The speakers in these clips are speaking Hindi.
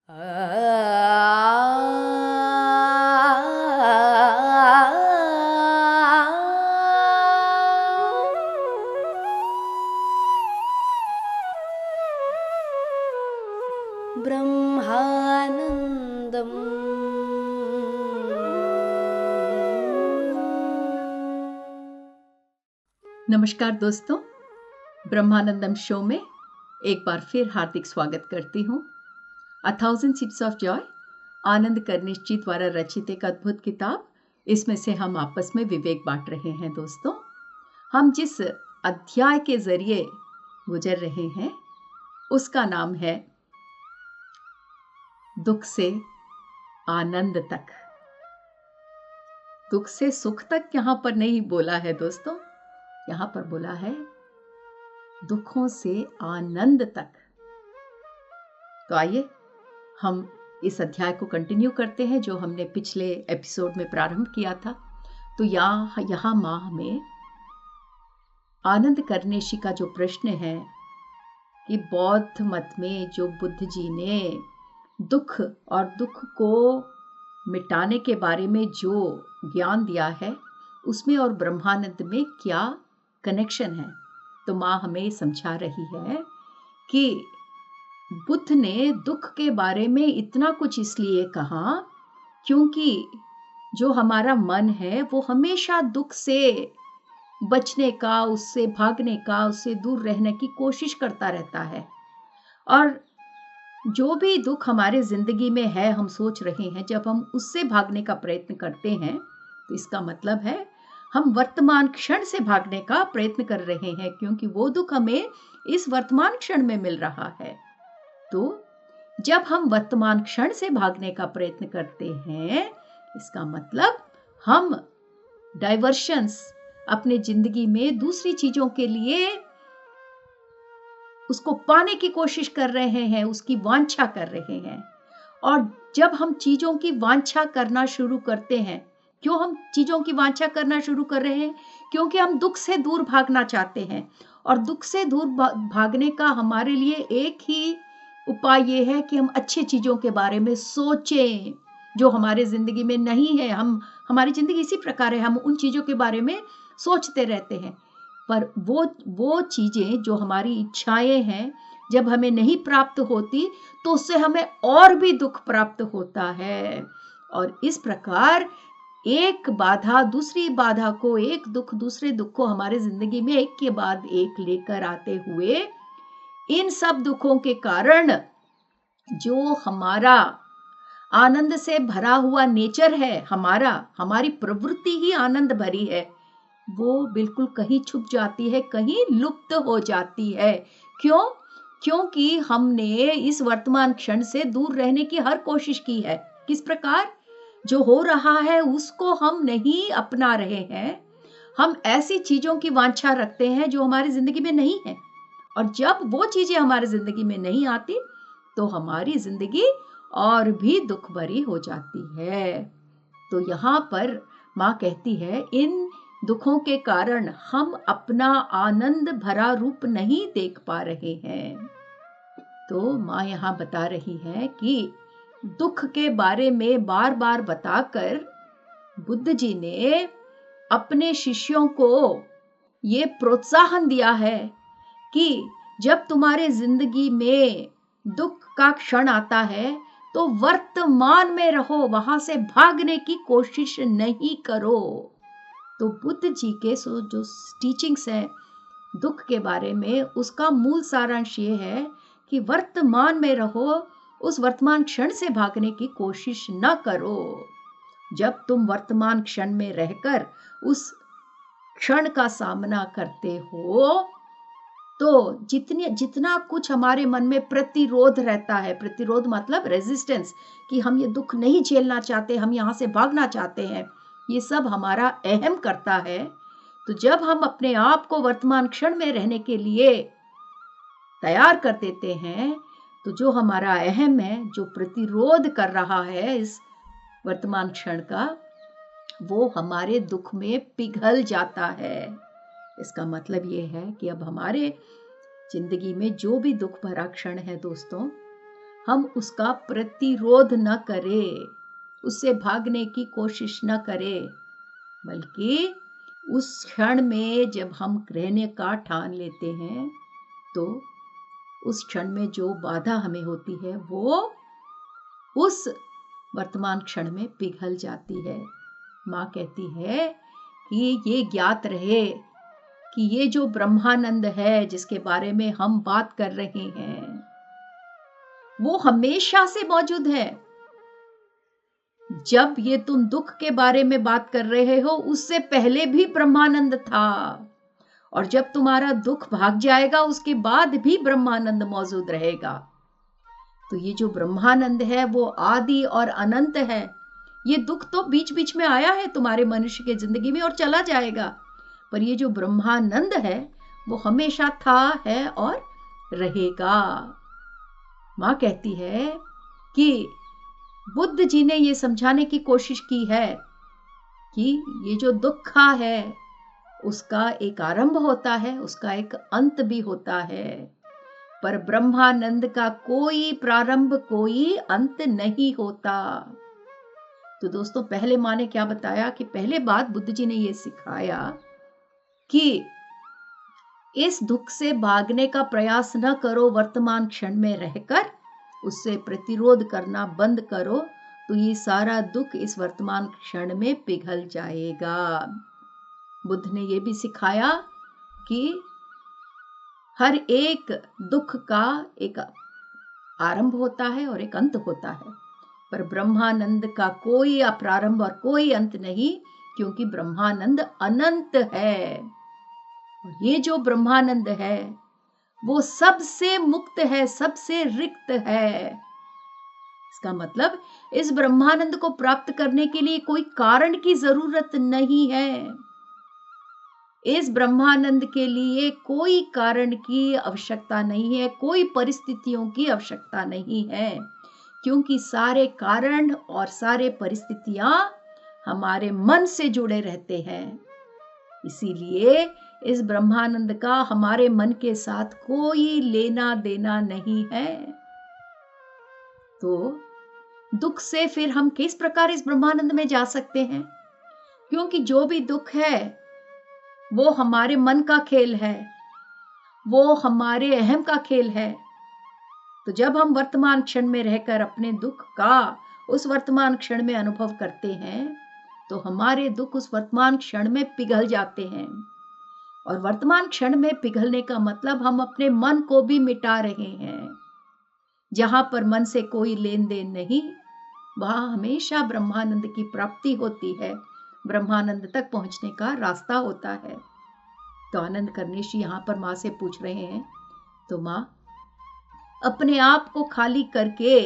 ब्रह्मानन्दम्। नमस्कार दोस्तों, ब्रह्मानंदम शो में एक बार फिर हार्दिक स्वागत करती हूँ। A thousand seeds of joy Anand Karnish ji द्वारा रचित एक अद्भुत किताब, इसमें से हम आपस में विवेक बांट रहे हैं। दोस्तों, हम जिस अध्याय के जरिए गुजर रहे हैं उसका नाम है दुख से आनंद तक। दुख से सुख तक यहाँ पर नहीं बोला है दोस्तों, यहाँ पर बोला है दुखों से आनंद तक। तो आइए हम इस अध्याय को कंटिन्यू करते हैं जो हमने पिछले एपिसोड में प्रारंभ किया था। तो यहाँ माँ हमें आनंद करनेशी का जो प्रश्न है कि बौद्ध मत में जो बुद्ध जी ने दुख और दुख को मिटाने के बारे में जो ज्ञान दिया है उसमें और ब्रह्मानंद में क्या कनेक्शन है। तो माँ हमें समझा रही है कि बुद्ध ने दुख के बारे में इतना कुछ इसलिए कहा क्योंकि जो हमारा मन है वो हमेशा दुख से बचने का, उससे भागने का, उससे दूर रहने की कोशिश करता रहता है। और जो भी दुख हमारे जिंदगी में है, हम सोच रहे हैं, जब हम उससे भागने का प्रयत्न करते हैं तो इसका मतलब है हम वर्तमान क्षण से भागने का प्रयत्न कर रहे हैं, क्योंकि वो दुख हमें इस वर्तमान क्षण में मिल रहा है। तो जब हम वर्तमान क्षण से भागने का प्रयत्न करते हैं, इसका मतलब हम डाइवर्शंस अपने जिंदगी में दूसरी चीजों के लिए उसको पाने की कोशिश कर रहे हैं, उसकी वांछा कर रहे हैं। और जब हम चीजों की वांछा करना शुरू करते हैं, क्यों हम चीजों की वांछा करना शुरू कर रहे हैं? क्योंकि हम दुख से दूर भागना चाहते हैं। और दुख से दूर भागने का हमारे लिए एक ही उपाय ये है कि हम अच्छी चीजों के बारे में सोचें जो हमारे जिंदगी में नहीं है। हमारी जिंदगी इसी प्रकार है, हम उन चीजों के बारे में सोचते रहते हैं। पर वो चीजें जो हमारी इच्छाएं हैं, जब हमें नहीं प्राप्त होती तो उससे हमें और भी दुख प्राप्त होता है। और इस प्रकार एक बाधा दूसरी बाधा को, एक दुख दूसरे दुख को हमारे जिंदगी में एक के बाद एक लेकर आते हुए, इन सब दुखों के कारण जो हमारा आनंद से भरा हुआ नेचर है, हमारी प्रवृत्ति ही आनंद भरी है, वो बिल्कुल कहीं छुप जाती है, कहीं लुप्त हो जाती है। क्यों? क्योंकि हमने इस वर्तमान क्षण से दूर रहने की हर कोशिश की है। किस प्रकार? जो हो रहा है उसको हम नहीं अपना रहे हैं। हम ऐसी चीजों की वांछा रखते हैं जो हमारी जिंदगी में नहीं है। और जब वो चीजें हमारी जिंदगी में नहीं आती तो हमारी जिंदगी और भी दुख भरी हो जाती है। तो यहाँ पर माँ कहती है, इन दुखों के कारण हम अपना आनंद भरा रूप नहीं देख पा रहे हैं। तो माँ यहाँ बता रही है कि दुख के बारे में बार बार बताकर बुद्ध जी ने अपने शिष्यों को ये प्रोत्साहन दिया है कि जब तुम्हारे जिंदगी में दुख का क्षण आता है तो वर्तमान में रहो, वहां से भागने की कोशिश नहीं करो। तो बुद्ध जी के जो टीचिंग्स है दुख के बारे में, उसका मूल सारांश ये है कि वर्तमान में रहो, उस वर्तमान क्षण से भागने की कोशिश न करो। जब तुम वर्तमान क्षण में रहकर उस क्षण का सामना करते हो तो जितना कुछ हमारे मन में प्रतिरोध रहता है, प्रतिरोध मतलब रेजिस्टेंस, कि हम ये दुख नहीं झेलना चाहते, हम यहाँ से भागना चाहते हैं, ये सब हमारा अहम करता है। तो जब हम अपने आप को वर्तमान क्षण में रहने के लिए तैयार कर देते हैं तो जो हमारा अहम है, जो प्रतिरोध कर रहा है इस वर्तमान क्षण का, वो हमारे दुख में पिघल जाता है। इसका मतलब ये है कि अब हमारे जिंदगी में जो भी दुख भरा क्षण है दोस्तों, हम उसका प्रतिरोध न करें, उससे भागने की कोशिश न करें, बल्कि उस क्षण में जब हम रहने का ठान लेते हैं तो उस क्षण में जो बाधा हमें होती है वो उस वर्तमान क्षण में पिघल जाती है। माँ कहती है कि ये ज्ञात रहे कि ये जो ब्रह्मानंद है जिसके बारे में हम बात कर रहे हैं वो हमेशा से मौजूद है। जब ये तुम दुख के बारे में बात कर रहे हो उससे पहले भी ब्रह्मानंद था, और जब तुम्हारा दुख भाग जाएगा उसके बाद भी ब्रह्मानंद मौजूद रहेगा। तो ये जो ब्रह्मानंद है वो आदि और अनंत है। ये दुख तो बीच बीच में आया है तुम्हारे मनुष्य के जिंदगी में और चला जाएगा, पर ये जो ब्रह्मानंद है वो हमेशा था, है और रहेगा। माँ कहती है कि बुद्ध जी ने ये समझाने की कोशिश की है कि ये जो दुख है उसका एक आरंभ होता है, उसका एक अंत भी होता है, पर ब्रह्मानंद का कोई प्रारंभ कोई अंत नहीं होता। तो दोस्तों, पहले माँ ने क्या बताया कि पहले बात बुद्ध जी ने ये सिखाया कि इस दुख से भागने का प्रयास न करो, वर्तमान क्षण में रहकर उससे प्रतिरोध करना बंद करो, तो ये सारा दुख इस वर्तमान क्षण में पिघल जाएगा। बुद्ध ने ये भी सिखाया कि हर एक दुख का एक आरंभ होता है और एक अंत होता है, पर ब्रह्मानंद का कोई प्रारंभ और कोई अंत नहीं, क्योंकि ब्रह्मानंद अनंत है। ये जो ब्रह्मानंद है वो सबसे मुक्त है, सबसे रिक्त है। इसका मतलब इस ब्रह्मानंद को प्राप्त करने के लिए कोई कारण की जरूरत नहीं है। इस ब्रह्मानंद के लिए कोई कारण की आवश्यकता नहीं है, कोई परिस्थितियों की आवश्यकता नहीं है, क्योंकि सारे कारण और सारे परिस्थितियां हमारे मन से जुड़े रहते हैं। इसीलिए इस ब्रह्मानंद का हमारे मन के साथ कोई लेना देना नहीं है। तो दुख से फिर हम किस प्रकार इस ब्रह्मानंद में जा सकते हैं? क्योंकि जो भी दुख है वो हमारे मन का खेल है, वो हमारे अहम का खेल है। तो जब हम वर्तमान क्षण में रहकर अपने दुख का उस वर्तमान क्षण में अनुभव करते हैं तो हमारे दुख उस वर्तमान क्षण में पिघल जाते हैं। और वर्तमान क्षण में पिघलने का मतलब हम अपने मन को भी मिटा रहे हैं। जहां पर मन से कोई लेन देन नहीं, वहां हमेशा ब्रह्मानंद की प्राप्ति होती है, ब्रह्मानंद तक पहुंचने का रास्ता होता है। तो आनंद कर्णेश जी यहां पर माँ से पूछ रहे हैं, तो माँ, अपने आप को खाली करके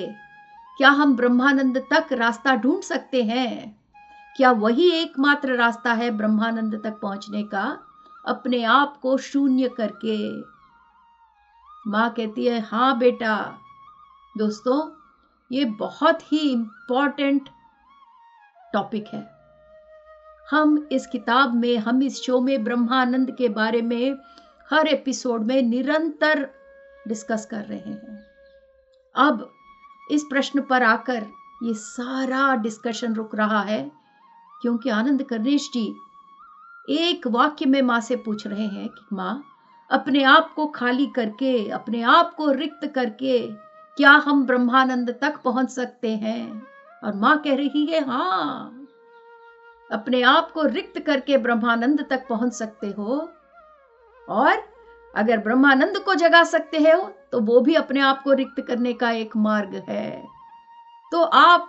क्या हम ब्रह्मानंद तक रास्ता ढूंढ सकते हैं? क्या वही एकमात्र रास्ता है ब्रह्मानंद तक पहुंचने का, अपने आप को शून्य करके? माँ कहती है, हाँ बेटा। दोस्तों, ये बहुत ही इंपॉर्टेंट टॉपिक है। हम इस किताब में, हम इस शो में ब्रह्मानंद के बारे में हर एपिसोड में निरंतर डिस्कस कर रहे हैं। अब इस प्रश्न पर आकर ये सारा डिस्कशन रुक रहा है, क्योंकि आनंद कर्णेश जी एक वाक्य में माँ से पूछ रहे हैं कि माँ, अपने आप को खाली करके, अपने आप को रिक्त करके क्या हम ब्रह्मानंद तक पहुंच सकते हैं? और माँ कह रही है, हाँ, अपने आप को रिक्त करके ब्रह्मानंद तक पहुंच सकते हो। और अगर ब्रह्मानंद को जगा सकते हो तो वो भी अपने आप को रिक्त करने का एक मार्ग है। तो आप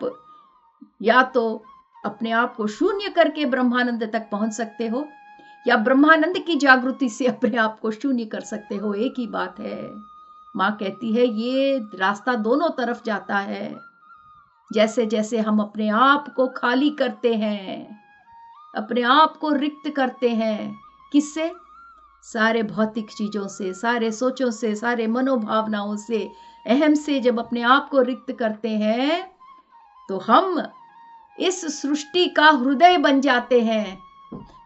या तो अपने आप को शून्य करके ब्रह्मानंद तक पहुंच सकते हो, या ब्रह्मानंद की जागृति से अपने आप को शून्य कर सकते हो। एक ही बात है। माँ कहती है ये रास्ता दोनों तरफ जाता है। जैसे जैसे हम अपने आप को खाली करते हैं, अपने आप को रिक्त करते हैं, किससे? सारे भौतिक चीजों से, सारे सोचों से, सारे मनोभावनाओं से, अहम से जब अपने आप को रिक्त करते हैं तो हम इस सृष्टि का हृदय बन जाते हैं।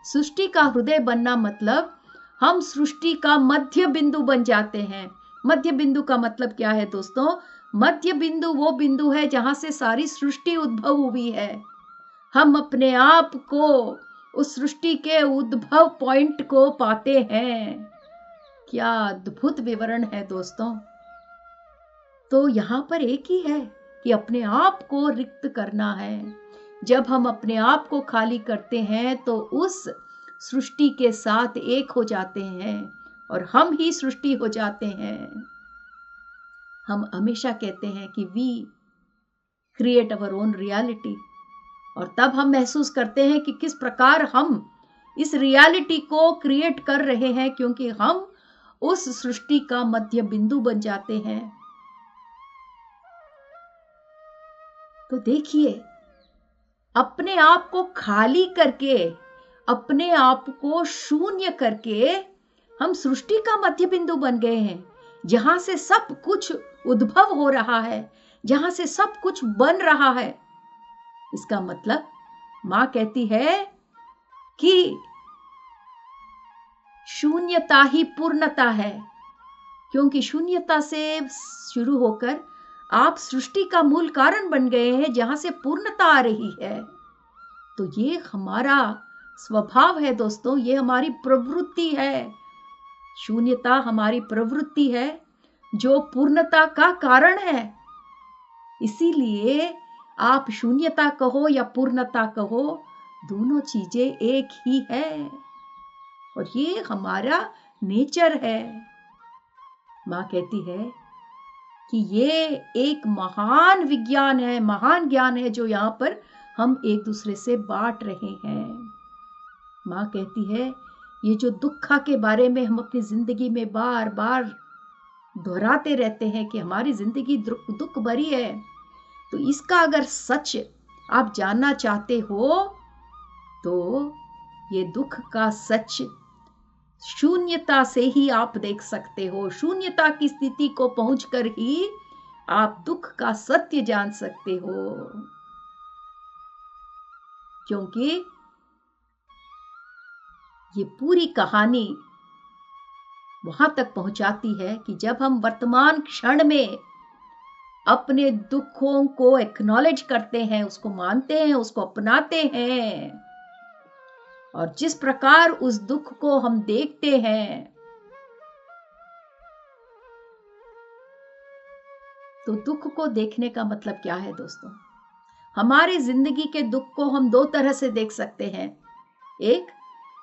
सृष्टि का हृदय बनना मतलब हम सृष्टि का मध्य बिंदु बन जाते हैं। मध्य बिंदु का मतलब क्या है दोस्तों? मध्य बिंदु वो बिंदु है जहां से सारी सृष्टि उद्भव हुई है। हम अपने आप को उस सृष्टि के उद्भव पॉइंट को पाते हैं। क्या अद्भुत विवरण है दोस्तों। तो यहां पर एक ही है कि अपने आप को रिक्त करना है। जब हम अपने आप को खाली करते हैं तो उस सृष्टि के साथ एक हो जाते हैं और हम ही सृष्टि हो जाते हैं। हम हमेशा कहते हैं कि we create our own reality, और तब हम महसूस करते हैं कि किस प्रकार हम इस रियलिटी को क्रिएट कर रहे हैं, क्योंकि हम उस सृष्टि का मध्य बिंदु बन जाते हैं। तो देखिए, अपने आप को खाली करके, अपने आप को शून्य करके हम सृष्टि का मध्य बिंदु बन गए हैं, जहां से सब कुछ उद्भव हो रहा है, जहां से सब कुछ बन रहा है। इसका मतलब मां कहती है कि शून्यता ही पूर्णता है, क्योंकि शून्यता से शुरू होकर आप सृष्टि का मूल कारण बन गए हैं, जहां से पूर्णता आ रही है। तो ये हमारा स्वभाव है दोस्तों, ये हमारी प्रवृत्ति है। शून्यता हमारी प्रवृत्ति है जो पूर्णता का कारण है। इसीलिए आप शून्यता कहो या पूर्णता कहो, दोनों चीजें एक ही है और ये हमारा नेचर है। मां कहती है कि ये एक महान विज्ञान है, महान ज्ञान है जो यहाँ पर हम एक दूसरे से बांट रहे हैं। मां कहती है ये जो दुख के बारे में हम अपनी जिंदगी में बार बार दोहराते रहते हैं कि हमारी जिंदगी दुख भरी है, तो इसका अगर सच आप जानना चाहते हो तो ये दुख का सच शून्यता से ही आप देख सकते हो। शून्यता की स्थिति को पहुंचकर ही आप दुख का सत्य जान सकते हो, क्योंकि ये पूरी कहानी वहां तक पहुंचाती है कि जब हम वर्तमान क्षण में अपने दुखों को एक्नॉलेज करते हैं, उसको मानते हैं, उसको अपनाते हैं, और जिस प्रकार उस दुख को हम देखते हैं, तो दुख को देखने का मतलब क्या है दोस्तों? हमारी जिंदगी के दुख को हम दो तरह से देख सकते हैं। एक,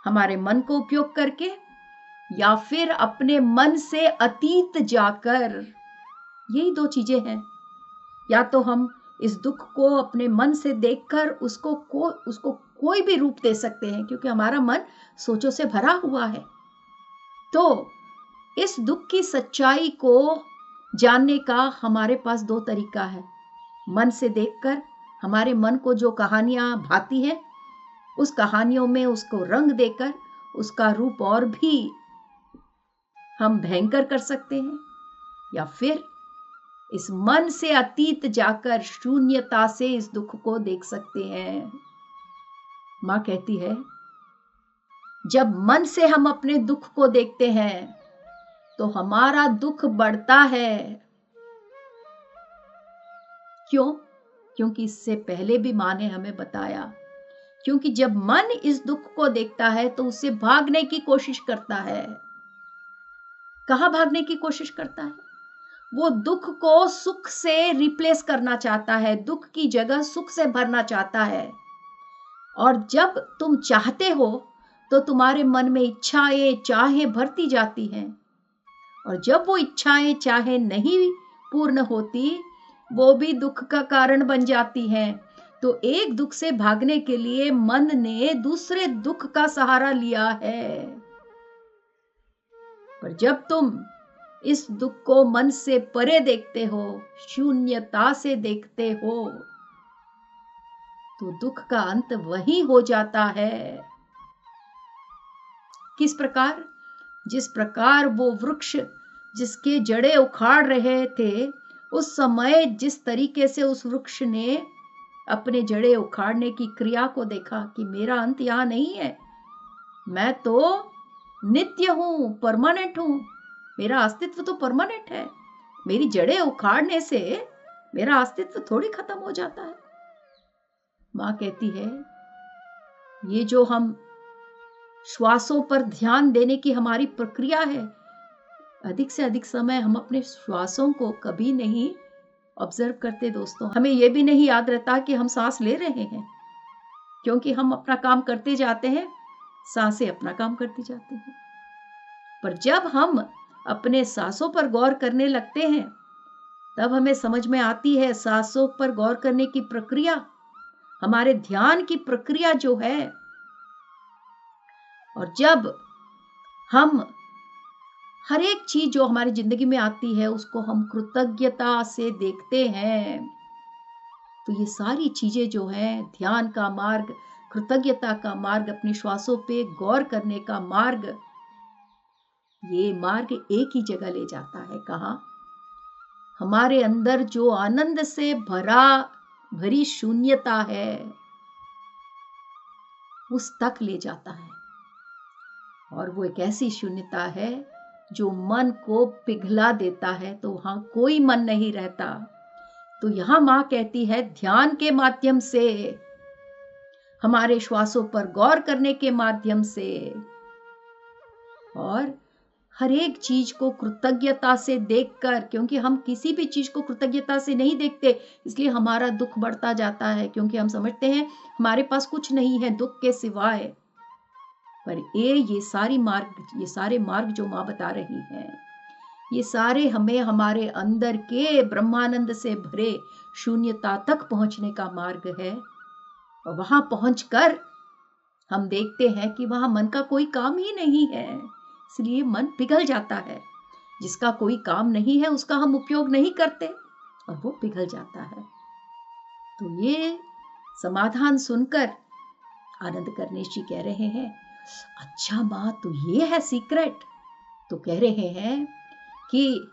हमारे मन को उपयोग करके, या फिर अपने मन से अतीत जाकर। यही दो चीजें हैं। या तो हम इस दुख को अपने मन से देखकर उसको कोई भी रूप दे सकते हैं, क्योंकि हमारा मन सोचों से भरा हुआ है। तो इस दुख की सच्चाई को जानने का हमारे पास दो तरीका है। मन से देखकर हमारे मन को जो कहानियां भाती हैं, उस कहानियों में उसको रंग देकर उसका रूप और भी हम भयंकर कर सकते हैं। या फिर इस मन से अतीत जाकर शून्यता से इस दुख को देख सकते हैं। मां कहती है जब मन से हम अपने दुख को देखते हैं तो हमारा दुख बढ़ता है। क्यों? क्योंकि इससे पहले भी मां ने हमें बताया, क्योंकि जब मन इस दुख को देखता है तो उससे भागने की कोशिश करता है। कहां भागने की कोशिश करता है? वो दुख को सुख से रिप्लेस करना चाहता है, दुख की जगह सुख से भरना चाहता है। और जब तुम चाहते हो तो तुम्हारे मन में इच्छाएं चाहें भरती जाती हैं, और जब वो इच्छाएं चाहें नहीं पूर्ण होती, वो भी दुख का कारण बन जाती हैं। तो एक दुख से भागने के लिए मन ने दूसरे दुख का सहारा लिया है। पर जब तुम इस दुख को मन से परे देखते हो, शून्यता से देखते हो, तो दुख का अंत वही हो जाता है। किस प्रकार? जिस प्रकार वो वृक्ष जिसके जड़ें उखाड़ रहे थे, उस समय जिस तरीके से उस वृक्ष ने अपने जड़ें उखाड़ने की क्रिया को देखा कि मेरा अंत यहां नहीं है, मैं तो नित्य हूं, परमानेंट हूं, मेरा अस्तित्व तो परमानेंट है, मेरी जड़ें उखाड़ने से मेरा अस्तित्व थोड़ी खत्म हो जाता है। माँ कहती है ये जो हम श्वासों पर ध्यान देने की हमारी प्रक्रिया है, अधिक से अधिक समय हम अपने श्वासों को कभी नहीं ऑब्जर्व करते दोस्तों। हमें यह भी नहीं याद रहता कि हम सांस ले रहे हैं, क्योंकि हम अपना काम करते जाते हैं, सांसें अपना काम करती जाती हैं। पर जब हम अपने सांसों पर गौर करने लगते हैं, तब हमें समझ में आती है सांसों पर गौर करने की प्रक्रिया, हमारे ध्यान की प्रक्रिया जो है। और जब हम हर एक चीज जो हमारी जिंदगी में आती है उसको हम कृतज्ञता से देखते हैं, तो ये सारी चीजें जो है, ध्यान का मार्ग, कृतज्ञता का मार्ग, अपने श्वासों पे गौर करने का मार्ग, ये मार्ग एक ही जगह ले जाता है। कहाँ? हमारे अंदर जो आनंद से भरी शून्यता है उस तक ले जाता है। और वो एक ऐसी शून्यता है जो मन को पिघला देता है, तो वहां कोई मन नहीं रहता। तो यहां मां कहती है ध्यान के माध्यम से, हमारे श्वासों पर गौर करने के माध्यम से, और हर एक चीज को कृतज्ञता से देखकर, क्योंकि हम किसी भी चीज को कृतज्ञता से नहीं देखते, इसलिए हमारा दुख बढ़ता जाता है, क्योंकि हम समझते हैं हमारे पास कुछ नहीं है दुख के सिवाय। पर ये सारे मार्ग जो मां बता रही हैं, ये सारे हमें हमारे अंदर के ब्रह्मानंद से भरे शून्यता तक पहुंचने का मार्ग है। और वहां पहुंचकर हम देखते हैं कि वहां मन का कोई काम ही नहीं है, इसलिए मन पिघल जाता है। जिसका कोई काम नहीं है उसका हम उपयोग नहीं करते और वो पिघल जाता है। तो ये समाधान सुनकर आनंद कर्णेश जी कह रहे हैं, अच्छा माँ, तो ये है सीक्रेट। तो कह रहे हैं कि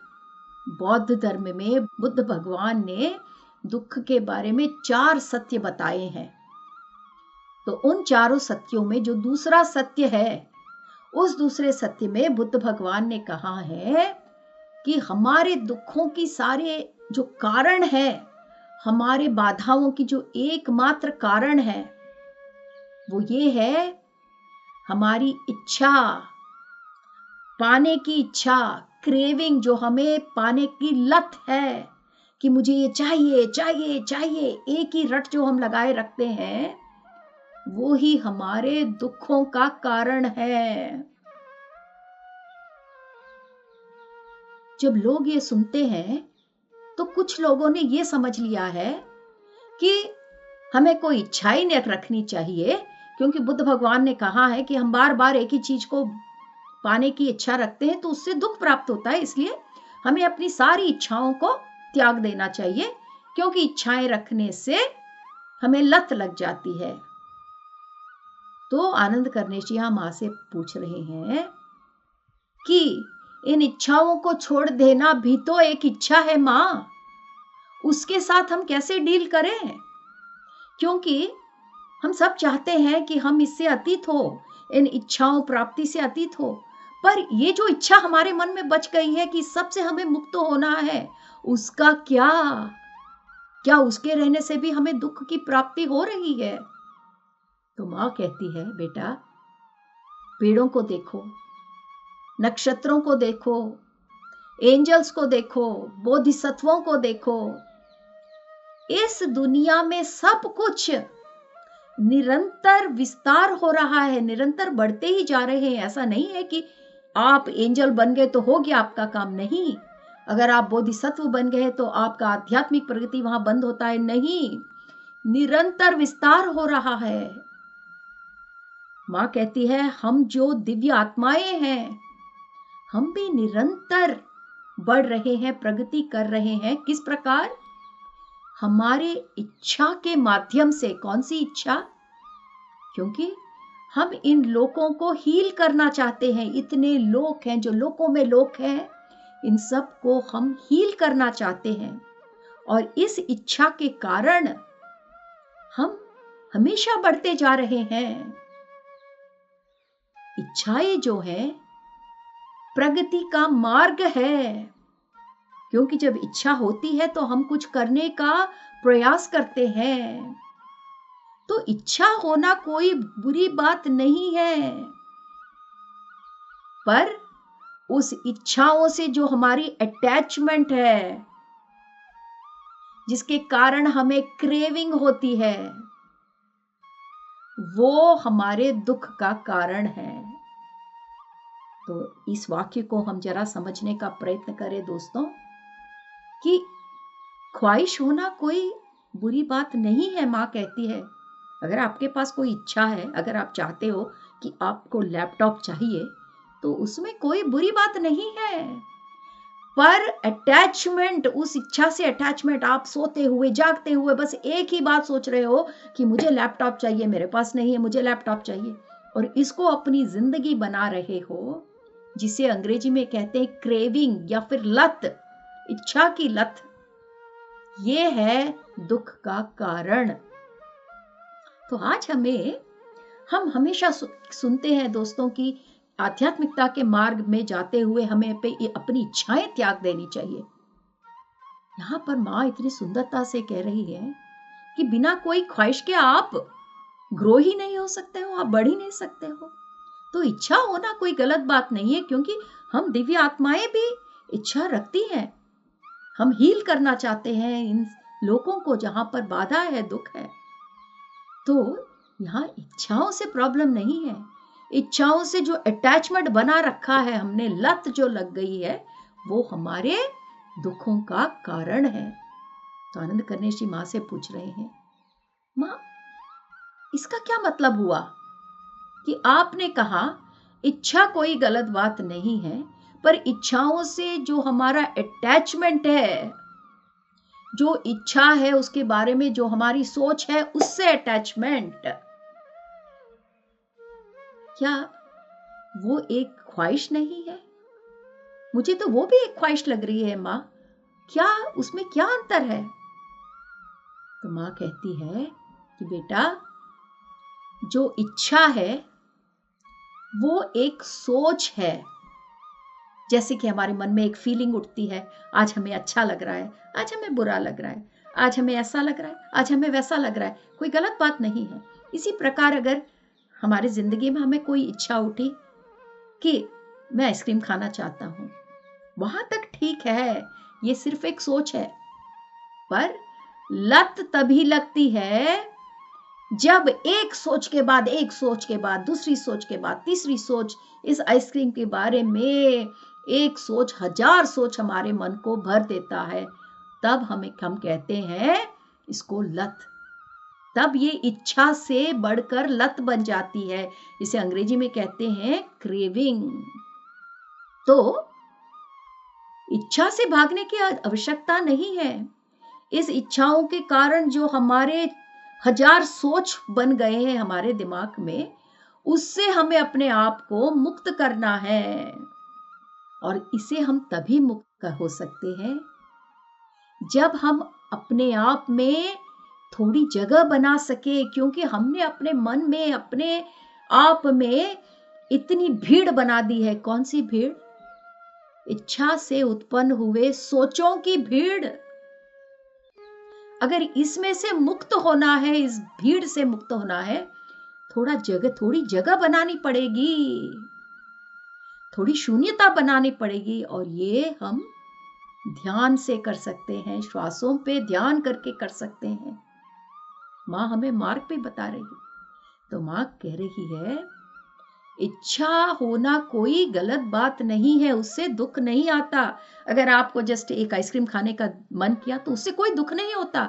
बौद्ध धर्म में बुद्ध भगवान ने दुख के बारे में 4 सत्य बताए हैं। तो उन चारों सत्यों में जो दूसरा सत्य है, उस दूसरे सत्य में बुद्ध भगवान ने कहा है कि हमारे दुखों की सारे जो कारण है, हमारे बाधाओं की जो एकमात्र कारण है, वो ये है हमारी इच्छा, पाने की इच्छा, क्रेविंग, जो हमें पाने की लत है कि मुझे ये चाहिए चाहिए चाहिए, एक ही रट जो हम लगाए रखते हैं, वो ही हमारे दुखों का कारण है। जब लोग ये सुनते हैं तो कुछ लोगों ने ये समझ लिया है कि हमें कोई इच्छा ही नहीं रखनी चाहिए, क्योंकि बुद्ध भगवान ने कहा है कि हम बार बार एक ही चीज को पाने की इच्छा रखते हैं तो उससे दुख प्राप्त होता है, इसलिए हमें अपनी सारी इच्छाओं को त्याग देना चाहिए, क्योंकि इच्छाएं रखने से हमें लत लग जाती है। तो आनंद कर्णेश जी यहां मां से पूछ रहे हैं कि इन इच्छाओं को छोड़ देना भी तो एक इच्छा है मां, उसके साथ हम कैसे डील करें? क्योंकि हम सब चाहते हैं कि हम इससे अतीत हो, इन इच्छाओं प्राप्ति से अतीत हो, पर ये जो इच्छा हमारे मन में बच गई है कि सबसे हमें मुक्त होना है, उसका क्या उसके रहने से भी हमें दुख की प्राप्ति हो रही है? तो मां कहती है, बेटा, पेड़ों को देखो, नक्षत्रों को देखो, एंजल्स को देखो, बोधिसत्वों को देखो, इस दुनिया में सब कुछ निरंतर विस्तार हो रहा है, निरंतर बढ़ते ही जा रहे हैं। ऐसा नहीं है कि आप एंजल बन गए तो हो गया आपका काम, नहीं। अगर आप बोधिसत्व बन गए तो आपका आध्यात्मिक प्रगति वहां बंद होता है, नहीं, निरंतर विस्तार हो रहा है। मां कहती है हम जो दिव्य आत्माएं हैं, हम भी निरंतर बढ़ रहे हैं, प्रगति कर रहे हैं। किस प्रकार? हमारे इच्छा के माध्यम से। कौन सी इच्छा? क्योंकि हम इन लोकों को हील करना चाहते हैं। इतने लोक हैं, जो लोकों में लोक हैं, इन सब को हम हील करना चाहते हैं, और इस इच्छा के कारण हम हमेशा बढ़ते जा रहे हैं। इच्छाएं जो है प्रगति का मार्ग है। क्योंकि जब इच्छा होती है तो हम कुछ करने का प्रयास करते हैं। तो इच्छा होना कोई बुरी बात नहीं है, पर उस इच्छाओं से जो हमारी अटैचमेंट है, जिसके कारण हमें क्रेविंग होती है, वो हमारे दुख का कारण है। तो इस वाक्य को हम जरा समझने का प्रयत्न करें दोस्तों, कि ख्वाहिश होना कोई बुरी बात नहीं है। माँ कहती है, अगर आपके पास कोई इच्छा है, अगर आप चाहते हो कि आपको लैपटॉप चाहिए, तो उसमें कोई बुरी बात नहीं है। पर अटैचमेंट, उस इच्छा से अटैचमेंट, आप सोते हुए जागते हुए बस एक ही बात सोच रहे हो कि मुझे लैपटॉप चाहिए, मेरे पास नहीं है, मुझे लैपटॉप चाहिए, और इसको अपनी जिंदगी बना रहे हो, जिसे अंग्रेजी में कहते हैं क्रेविंग या फिर लत, इच्छा की लत। ये है दुख का कारण। तो आज हम हमेशा सुनते हैं दोस्तों कि आध्यात्मिकता के मार्ग में जाते हुए हमें अपनी इच्छाएं त्याग देनी चाहिए। यहाँ पर माँ इतनी सुंदरता से कह रही है कि बिना कोई ख्वाहिश के आप ग्रो ही नहीं हो सकते हो, आप बढ़ ही नहीं सकते हो। तो इच्छा होना कोई गलत बात नहीं है, क्योंकि हम दिव्य आत्माएं भी इच्छा रखती हैं। हम हील करना चाहते हैं इन लोगों को जहां पर बाधा है, दुख है। तो यहाँ इच्छाओं से प्रॉब्लम नहीं है। इच्छाओं से जो अटैचमेंट बना रखा है हमने, लत जो लग गई है, वो हमारे दुखों का कारण है। तो आनंद करनेशी माँ से पूछ रहे हैं, माँ इसका क्या मतलब हुआ कि आपने कहा इच्छा कोई गलत बात नहीं है, पर इच्छाओं से जो हमारा अटैचमेंट है, जो इच्छा है उसके बारे में जो हमारी सोच है, उससे अटैचमेंट, क्या वो एक ख्वाहिश नहीं है? मुझे तो वो भी एक ख्वाहिश लग रही है माँ, क्या उसमें क्या अंतर है? तो माँ कहती है कि बेटा, जो इच्छा है वो एक सोच है। जैसे कि हमारे मन में एक फीलिंग उठती है, आज हमें अच्छा लग रहा है, आज हमें बुरा लग रहा है, आज हमें ऐसा लग रहा है, आज हमें वैसा लग रहा है, कोई गलत बात नहीं है। इसी प्रकार अगर हमारी जिंदगी में हमें कोई इच्छा उठी कि मैं आइसक्रीम खाना चाहता हूं, वहां तक ठीक है, ये सिर्फ एक सोच है। पर लत तभी लगती है जब एक सोच के बाद एक सोच के बाद दूसरी सोच के बाद तीसरी सोच, इस आइसक्रीम के बारे में एक सोच, 1000 सोच हमारे मन को भर देता है, तब हम कहते हैं इसको लत। तब ये इच्छा से बढ़कर लत बन जाती है। इसे अंग्रेजी में कहते हैं क्रेविंग। तो इच्छा से भागने की आवश्यकता नहीं है। इस इच्छाओं के कारण जो हमारे 1000 सोच बन गए हैं हमारे दिमाग में, उससे हमें अपने आप को मुक्त करना है। और इसे हम तभी मुक्त हो सकते हैं जब हम अपने आप में थोड़ी जगह बना सके, क्योंकि हमने अपने मन में, अपने आप में इतनी भीड़ बना दी है। कौन सी भीड़? इच्छा से उत्पन्न हुए सोचों की भीड़। अगर इसमें से मुक्त होना है, इस भीड़ से मुक्त होना है, थोड़ी जगह बनानी पड़ेगी, थोड़ी शून्यता बनानी पड़ेगी। और ये हम ध्यान से कर सकते हैं, श्वासों पे ध्यान करके कर सकते हैं। माँ हमें मार्ग पे बता रही है। तो माँ कह रही है, इच्छा होना कोई गलत बात नहीं है, उससे दुख नहीं आता। अगर आपको जस्ट एक आइसक्रीम खाने का मन किया तो उससे कोई दुख नहीं होता।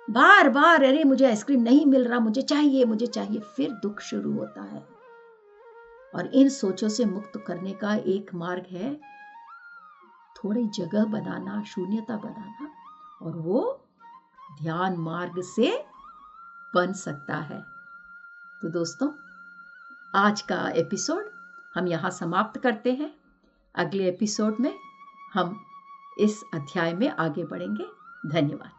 बार बार अरे मुझे आइसक्रीम नहीं मिल रहा, मुझे चाहिए, फिर दुख शुरू होता है। और इन सोचों से मुक्त करने का एक मार्ग है थोड़ी जगह बनाना, शून्यता बनाना, और वो ध्यान मार्ग से बन सकता है। तो दोस्तों, आज का एपिसोड हम यहाँ समाप्त करते हैं। अगले एपिसोड में हम इस अध्याय में आगे बढ़ेंगे। धन्यवाद।